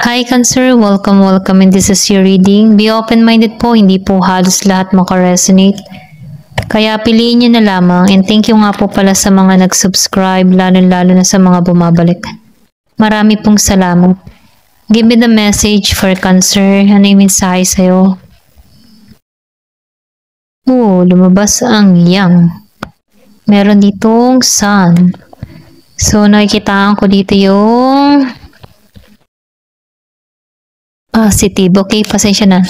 Hi Cancer, welcome and this is your reading. Be open-minded po, hindi po halos lahat makaresonate. Kaya piliin nyo na lamang and thank you nga po pala sa mga nag-subscribe, lalo na sa mga bumabalik. Marami pong salamat. Give me the message for Cancer. Ano yung mensahe sa'yo? Lumabas ang Yang. Meron ditong Sun. So nakikitaan ko dito yung positive. Okay, pasensya na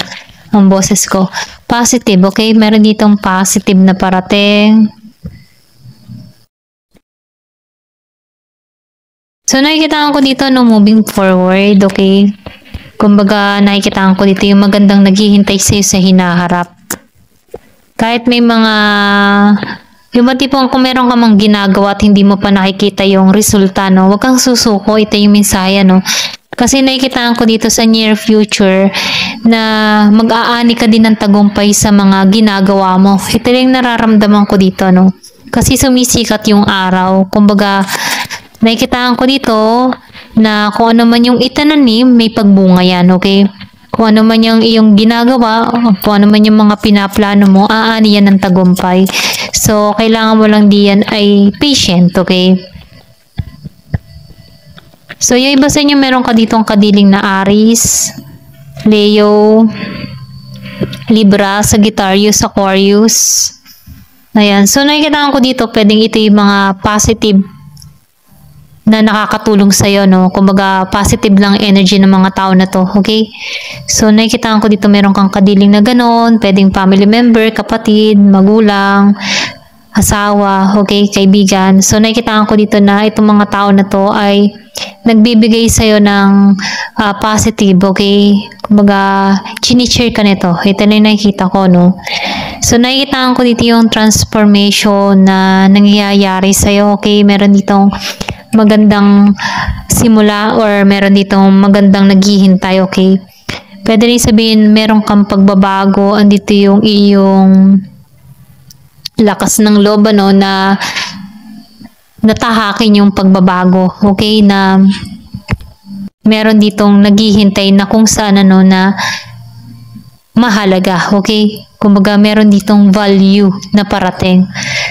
ang boses ko. Positive, okay? Meron ditong positive na parating. So, nakikitaan ko dito no, moving forward, okay? Kumbaga, nakikitaan ko dito yung magandang naghihintay sa'yo sa hinaharap. Kahit may mga yung tipong kung meron ka mang ginagawa at hindi mo pa nakikita yung resulta, no? Huwag kang susuko. Ito yung mensahe, no? Kasi nakikitaan ko dito sa near future na mag-aani ka din ng tagumpay sa mga ginagawa mo. Ito yung nararamdaman ko dito, no? Kasi sumisikat yung araw. Kumbaga, nakikitaan ko dito na kung ano man yung itananim, may pagbunga yan, okay? Kung ano man yung iyong ginagawa, kung ano man yung mga pinaplano mo, aani yan ng tagumpay. So, kailangan mo lang diyan ay patient, okay? So, yung iba sa inyo, meron ka ditong kadiling na Aries, Leo, Libra, Sagittarius, Aquarius. Ayan. So, nakikitaan ko dito, pwedeng ito yung mga positive na nakakatulong sa'yo, no? Kumbaga, positive lang energy ng mga tao na to, okay? So, nakikitaan ko dito, meron kang kadiling na ganon, pwedeng family member, kapatid, magulang, asawa, okay, kaibigan. So, nakikitaan ko dito na itong mga tao na to ay nagbibigay sa'yo ng positive, okay? Kumbaga, chini-cheer ka nito. Ito na yung nakikita ko, no? So, nakikitaan ko dito yung transformation na nangyayari sa'yo, okay? Meron ditong magandang simula or meron ditong magandang naghihintay, okay? Pwede rin sabihin, meron kang pagbabago, andito yung iyong lakas ng loob, ano, na natahakin yung pagbabago, okay, na meron ditong naghihintay na kung saan, ano, na mahalaga, okay, kumbaga meron ditong value na parating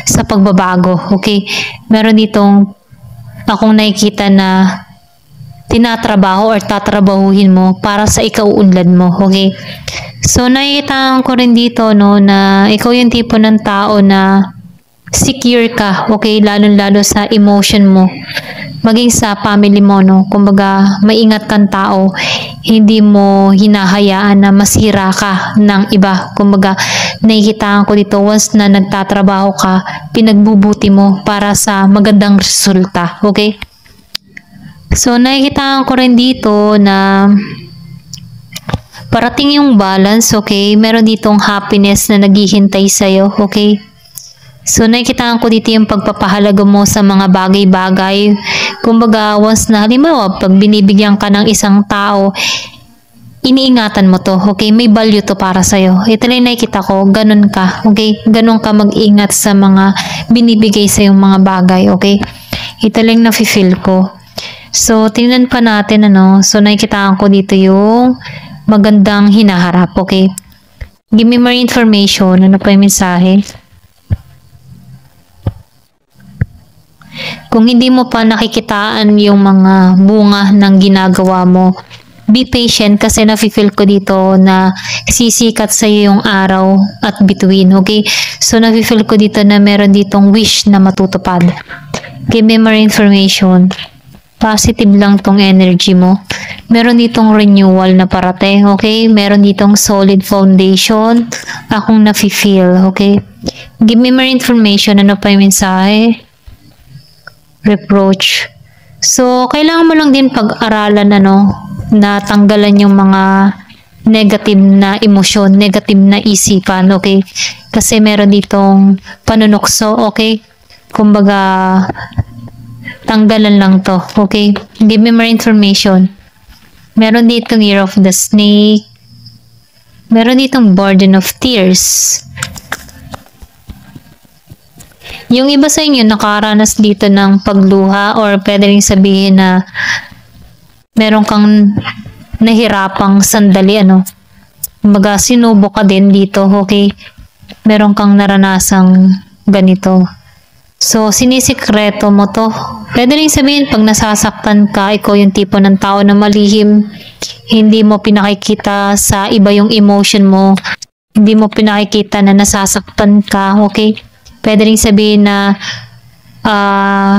sa pagbabago, okay, meron ditong akong nakikita na tinatrabaho or tatrabahuhin mo para sa ikauunlad mo, okay. So, nakikita ko rin dito, no, na ikaw yung tipo ng tao na secure ka, okay, lalo sa emotion mo, maging sa family mo, no, kumbaga, maingat kang tao, hindi mo hinahayaan na masira ka ng iba, kumbaga, nakikita ko dito, once na nagtatrabaho ka, pinagbubuti mo para sa magandang resulta, okay. So, nakikita ko rin dito na parating yung balance, okay? Meron ditong happiness na naghihintay sa'yo, okay? So, nakikita ko dito yung pagpapahalaga mo sa mga bagay-bagay. Kumbaga, once na halimbawa, pag binibigyan ka ng isang tao, iniingatan mo to, okay? May value to para sa'yo. Ito lang nakikita ko, ganun ka, okay? Ganun ka mag-ingat sa mga binibigay sa'yong mga bagay, okay? Ito lang nafe-feel ko. So, tingnan pa natin, ano? So, nakikita ko dito yung magandang hinaharap, okay? Give me more information. Ano pa yung mensahe? Kung hindi mo pa nakikitaan yung mga bunga ng ginagawa mo, be patient kasi nafe-feel ko dito na sisikat sa iyo yung araw at between, okay? So, nafe-feel ko dito na meron ditong wish na matutupad. Give me more information. Positive lang tong energy mo. Meron ditong renewal na parating, okay? Meron ditong solid foundation. Akong nafe-feel, okay? Give me more information. Ano pa yung mensahe? Reproach. So, kailangan mo lang din pag-aralan, ano, na tanggalan yung mga negative na emosyon, negative na isipan, okay? Kasi meron ditong panunukso, okay? Kumbaga, tanggalan lang to, okay? Give me more information. Meron ditong Year of the Snake. Meron ditong Burden of Tears. Yung iba sa inyo nakaranas dito ng pagluha or pwede rin sabihin na meron kang nahirapang sandali, Kumbaga, sinubo ka din dito, okay? Meron kang naranasang ganito. So, sinisikreto mo to. Pwede rin sabihin, pag nasasaktan ka, ikaw yung tipo ng tao na malihim, hindi mo pinakikita sa iba yung emotion mo, hindi mo pinakikita na nasasaktan ka, okay? Pwede rin sabihin na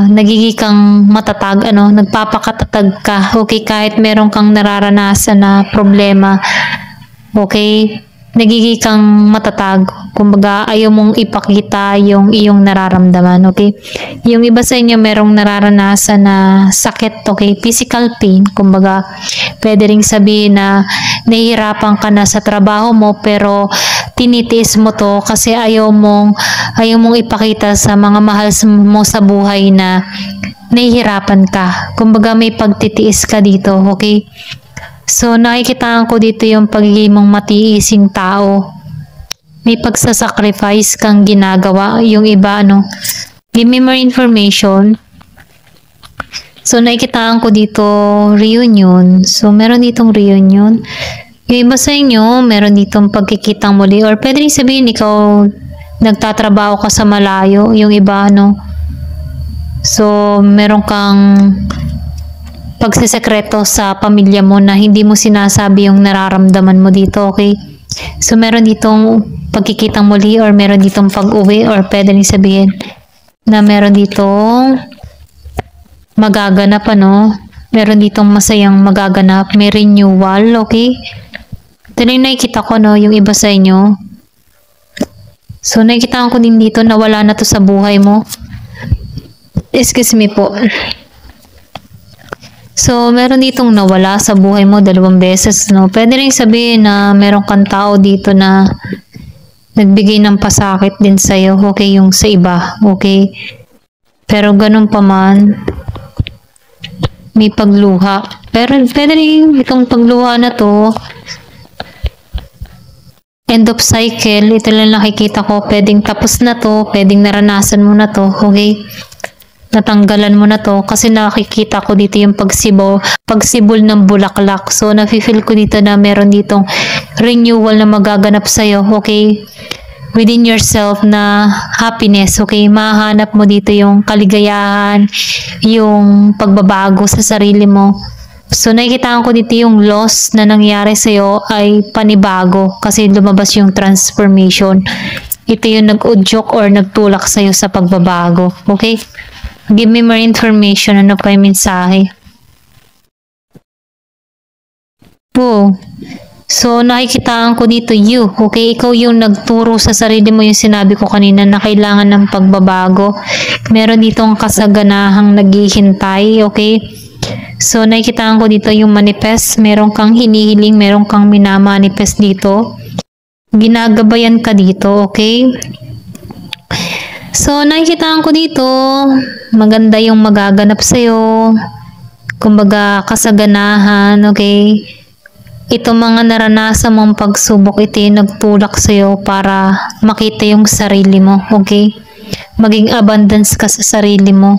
nagiging kang matatag, nagpapakatatag ka, okay? Kahit meron kang nararanasan na problema, okay? Nagiging kang matatag. Kumbaga, ayaw mong ipakita yung iyong nararamdaman, okay? Yung iba sa inyo merong nararanasan na sakit, okay? Physical pain. Kumbaga, pwede ring sabihin na nahihirapan ka na sa trabaho mo pero tinitiis mo to kasi ayaw mong ipakita sa mga mahal mo sa buhay na nahihirapan ka. Kumbaga, may pagtitiis ka dito, okay? So, nakikitaan ko dito yung pagiging mong matiising tao. May pagsasacrifice kang ginagawa. Yung iba, give me more information. So, nakikitaan ko dito, reunion. So, meron ditong reunion. Yung iba sa inyo, meron ditong pagkikitang muli. Or pwede rin sabihin, ikaw, nagtatrabaho ka sa malayo. Yung iba, So, meron kang pagsisekreto sa pamilya mo na hindi mo sinasabi yung nararamdaman mo dito, okay? So, meron ditong pagkikitang muli or meron ditong pag-uwi or pwede rin sabihin na meron ditong magaganap, Meron ditong masayang magaganap, may renewal, okay? Ito na yung nakikita ko, yung iba sa inyo. So, nakikita ko din dito na wala na to sa buhay mo. Excuse me po. So, meron ditong nawala sa buhay mo 2 beses, Pwede rin sabihin na meron kang tao dito na nagbigay ng pasakit din sa'yo, okay, yung sa iba, okay? Pero ganun pa man, may pagluha. Pero pwede rin itong pagluha na to, end of cycle, ito lang nakikita ko, pwedeng tapos na to, pwedeng naranasan mo na to, okay? Natanggalan mo na to kasi nakikita ko dito yung pagsibol ng bulaklak. So, nafe-feel ko dito na meron ditong renewal na magaganap sa'yo, okay? Within yourself na happiness, okay? Mahanap mo dito yung kaligayahan, yung pagbabago sa sarili mo. So, nakikita ko dito yung loss na nangyari sa'yo ay panibago kasi lumabas yung transformation. Ito yung nag-udyok or nagtulak sa'yo sa pagbabago, okay? Give me more information. Ano pa yung mensahe? So, nakikitaan ko dito you. Okay? Ikaw yung nagturo sa sarili mo yung sinabi ko kanina na kailangan ng pagbabago. Meron ditong kasaganahang naghihintay. Okay? So, nakikitaan ko dito yung manifest. Meron kang hinihiling. Meron kang minamanifest dito. Ginagabayan ka dito. Okay? So, nakikitaan ko dito, maganda yung magaganap sa'yo. Kumbaga, kasaganahan, okay? Ito mga naranasan mong pagsubok, ito yung nagtulak sa'yo para makita yung sarili mo, okay? Maging abundance ka sa sarili mo.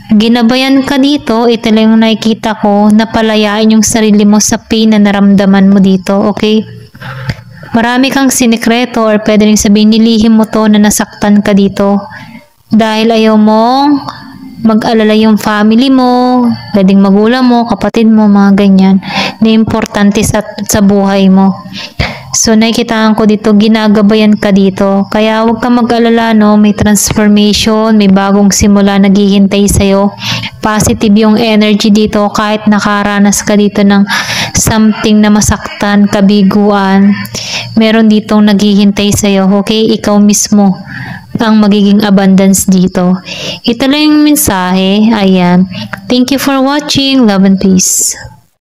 Ginabayan ka dito, ito lang yung nakikita ko, napalayain yung sarili mo sa pain na naramdaman mo dito, okay? Marami kang sinikreto or pwede rin sabihin nilihim mo to na nasaktan ka dito dahil ayaw mong mag-alala yung family mo, pwedeng magulang mo, kapatid mo, mga ganyan na importante sa buhay mo. So, nakikitaan ko dito, ginagabayan ka dito. Kaya huwag ka mag-alala, may transformation, may bagong simula naghihintay sa'yo. Positive yung energy dito kahit nakaranas ka dito ng something na masaktan, kabiguan. Meron ditong naghihintay sa'yo, okay? Ikaw mismo ang magiging abundance dito. Ito lang yung mensahe. Ayan. Thank you for watching. Love and peace.